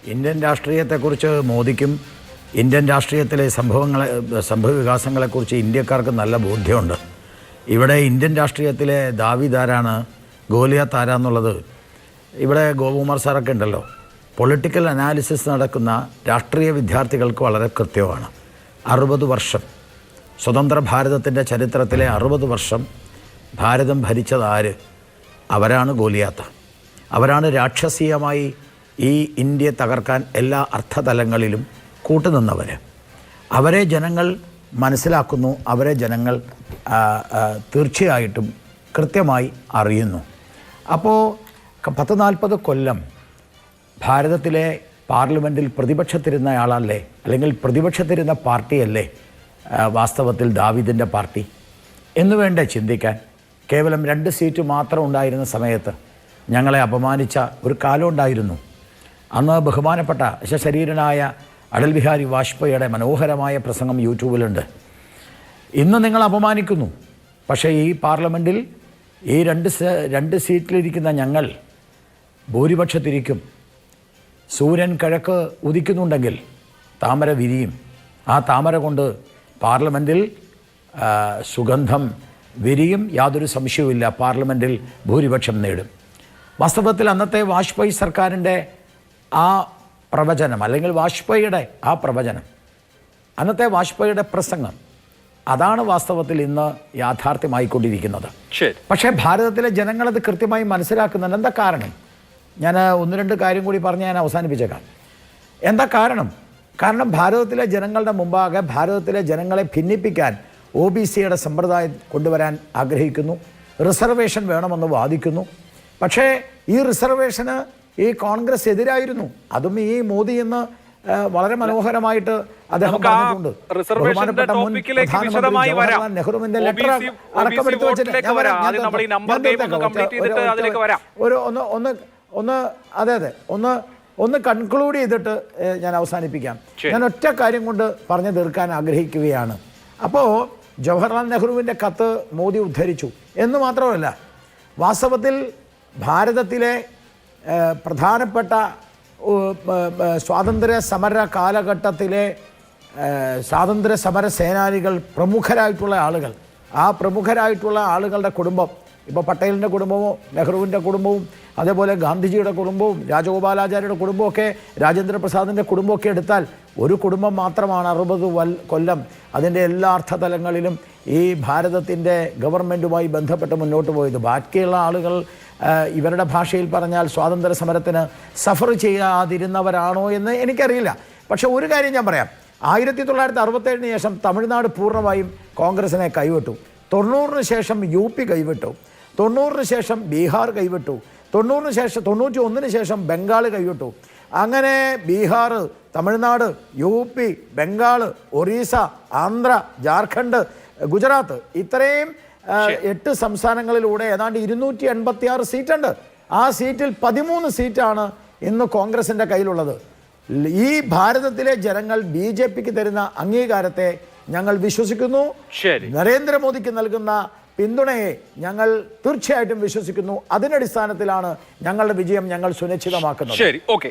Indian രാഷ്ട്രീയത്തെക്കുറിച്ച് മോദിക്കും Indian രാഷ്ട്രീയത്തിലെ സംഭവ വികാസങ്ങളെക്കുറിച്ച് ഇന്ത്യക്കാർക്ക് നല്ല ബോധ്യമുണ്ട്. ഇവിടെ ഇന്ത്യൻ രാഷ്ട്രീയത്തിലെ ദാവീദ് ആരാണ്, ഗോലിയാത്ത് ആരാന്നുള്ളത് ഇവിടെ ഗോപകുമാർ സാറൊക്കെ ഉണ്ടല്ലോ. പൊളിറ്റിക്കൽ അനാലിസിസ് നടക്കുന്ന രാഷ്ട്രീയ വിദ്യാർത്ഥികൾക്ക് വളരെ കൃത്യമാണ്. 60 വർഷം സ്വതന്ത്ര ഭാരതത്തിൻ്റെ ചരിത്രത്തിലെ 60 വർഷം ഭാരതം ഭരിച്ചത് ആര്? അവരാണ് ഗോലിയാത്ത്. അവരാണ് രാക്ഷസീയമായി ഈ ഇന്ത്യയെ തകർക്കാൻ എല്ലാ അർത്ഥതലങ്ങളിലും കൂട്ടുനിന്നവർ. അവരെ ജനങ്ങൾ മനസ്സിലാക്കുന്നു, അവരെ ജനങ്ങൾ തീർച്ചയായിട്ടും കൃത്യമായി അറിയുന്നു. അപ്പോൾ 40-40 കൊല്ലം ഭാരതത്തിലെ പാർലമെൻറ്റിൽ പ്രതിപക്ഷത്തിരുന്ന ആളല്ലേ, അല്ലെങ്കിൽ പ്രതിപക്ഷത്തിരുന്ന പാർട്ടിയല്ലേ വാസ്തവത്തിൽ ദാവീദിൻ്റെ പാർട്ടി എന്ന് വേണ്ടേ ചിന്തിക്കാൻ? കേവലം 2 സീറ്റ് മാത്രം ഉണ്ടായിരുന്ന സമയത്ത് ഞങ്ങളെ അപമാനിച്ച ഒരു കാലം ഉണ്ടായിരുന്നു. അന്ന് ബഹുമാനപ്പെട്ട ശരീരനായ അടൽ ബിഹാരി വാജ്പേയിയുടെ മനോഹരമായ പ്രസംഗം യൂട്യൂബിലുണ്ട്. ഇന്ന് നിങ്ങൾ അപമാനിക്കുന്നു, പക്ഷേ ഈ പാർലമെൻറ്റിൽ ഈ 2 സീറ്റിലിരിക്കുന്ന ഞങ്ങൾ ഭൂരിപക്ഷത്തിരിക്കും. സൂര്യൻ കിഴക്ക് ഉദിക്കുന്നുണ്ടെങ്കിൽ താമര വിരിയും. ആ താമര കൊണ്ട് പാർലമെൻറ്റിൽ സുഗന്ധം വിരിയും, യാതൊരു സംശയവുമില്ല. പാർലമെൻറ്റിൽ ഭൂരിപക്ഷം നേടും. വാസ്തവത്തിൽ അന്നത്തെ വാജ്പേയി സർക്കാരിൻ്റെ ആ പ്രവചനം, അല്ലെങ്കിൽ വാജ്പേയിയുടെ ആ പ്രവചനം, അന്നത്തെ വാജ്പേയിയുടെ പ്രസംഗം, അതാണ് വാസ്തവത്തിൽ ഇന്ന് യാഥാർത്ഥ്യമായിക്കൊണ്ടിരിക്കുന്നത്. പക്ഷേ ഭാരതത്തിലെ ജനങ്ങളത് കൃത്യമായി മനസ്സിലാക്കുന്നുണ്ട്. എന്താ കാരണം? ഞാൻ 1-2 കാര്യം കൂടി പറഞ്ഞ് ഞാൻ അവസാനിപ്പിച്ചേക്കാം. എന്താ കാരണം? കാരണം ഭാരതത്തിലെ ജനങ്ങളുടെ മുമ്പാകെ ഭാരതത്തിലെ ജനങ്ങളെ ഭിന്നിപ്പിക്കാൻ OBCയുടെ സമ്പ്രദായം കൊണ്ടുവരാൻ ആഗ്രഹിക്കുന്നു. റിസർവേഷൻ വേണമെന്ന് വാദിക്കുന്നു. പക്ഷേ ഈ റിസർവേഷന് ഈ കോൺഗ്രസ് എതിരായിരുന്നു. അതും ഈ മോദി എന്ന് വളരെ മനോഹരമായിട്ട് അദ്ദേഹം പറഞ്ഞിട്ടുണ്ട്. ബഹുമാനപ്പെട്ട മുൻ പ്രധാനമന്ത്രി ജവഹർലാൽ നെഹ്റുവിന്റെ ലെറ്റർ അടക്കമെടുത്ത് വെച്ചിട്ട് ഒന്ന് കൺക്ലൂഡ് ചെയ്തിട്ട് ഞാൻ അവസാനിപ്പിക്കാം. ഞാൻ ഒറ്റ കാര്യം കൊണ്ട് പറഞ്ഞു തീർക്കാൻ ആഗ്രഹിക്കുകയാണ്. അപ്പോൾ ജവഹർലാൽ നെഹ്റുവിൻ്റെ കത്ത് മോദി ഉദ്ധരിച്ചു എന്ന് മാത്രമല്ല, വാസ്തവത്തിൽ ഭാരതത്തിലെ പ്രധാനപ്പെട്ട സ്വാതന്ത്ര്യ സമര കാലഘട്ടത്തിലെ സ്വാതന്ത്ര്യ സമര സേനാനികൾ, പ്രമുഖരായിട്ടുള്ള ആളുകൾ, ആ പ്രമുഖരായിട്ടുള്ള ആളുകളുടെ കുടുംബം, ഇപ്പോൾ പട്ടേലിൻ്റെ കുടുംബവും നെഹ്റുവിൻ്റെ കുടുംബവും അതേപോലെ ഗാന്ധിജിയുടെ കുടുംബവും രാജഗോപാലാചാര്യയുടെ കുടുംബമൊക്കെ രാജേന്ദ്ര പ്രസാദിൻ്റെ കുടുംബമൊക്കെ എടുത്താൽ ഒരു കുടുംബം മാത്രമാണ് 60 കൊല്ലം അതിൻ്റെ എല്ലാ അർത്ഥതലങ്ങളിലും ഈ ഭാരതത്തിൻ്റെ ഗവൺമെൻറ്റുമായി ബന്ധപ്പെട്ട് മുന്നോട്ട് പോയത്. ബാക്കിയുള്ള ആളുകൾ ഇവരുടെ ഭാഷയിൽ പറഞ്ഞാൽ സ്വാതന്ത്ര്യ സമരത്തിന് സഫർ ചെയ്യാതിരുന്നവരാണോ എന്ന് എനിക്കറിയില്ല. പക്ഷേ ഒരു കാര്യം ഞാൻ പറയാം. 1967 ശേഷം തമിഴ്നാട് പൂർണ്ണമായും കോൺഗ്രസിനെ കൈവിട്ടു. 90 ശേഷം UP കൈവിട്ടു. 90 ശേഷം ബീഹാർ കൈവിട്ടു. 91 ശേഷം ബംഗാൾ കൈവിട്ടു. അങ്ങനെ ബീഹാർ, തമിഴ്നാട്, UP, ബംഗാൾ, ഒറീസ, ആന്ധ്ര, ജാർഖണ്ഡ്, ഗുജറാത്ത്, ഇത്രയും 8 സംസ്ഥാനങ്ങളിലൂടെ ഏതാണ്ട് 286 സീറ്റുണ്ട്. ആ സീറ്റിൽ 13 സീറ്റാണ് ഇന്ന് കോൺഗ്രസിൻ്റെ കയ്യിലുള്ളത്. ഈ ഭാരതത്തിലെ ജനങ്ങൾ BJPക്ക് തരുന്ന അംഗീകാരത്തെ ഞങ്ങൾ വിശ്വസിക്കുന്നു. നരേന്ദ്രമോദിക്ക് നൽകുന്ന പിന്തുണയെ ഞങ്ങൾ തീർച്ചയായിട്ടും വിശ്വസിക്കുന്നു. അതിനടിസ്ഥാനത്തിലാണ് ഞങ്ങളുടെ വിജയം ഞങ്ങൾ സുനിശ്ചിതമാക്കുന്നത്. ശരി, ഓക്കെ.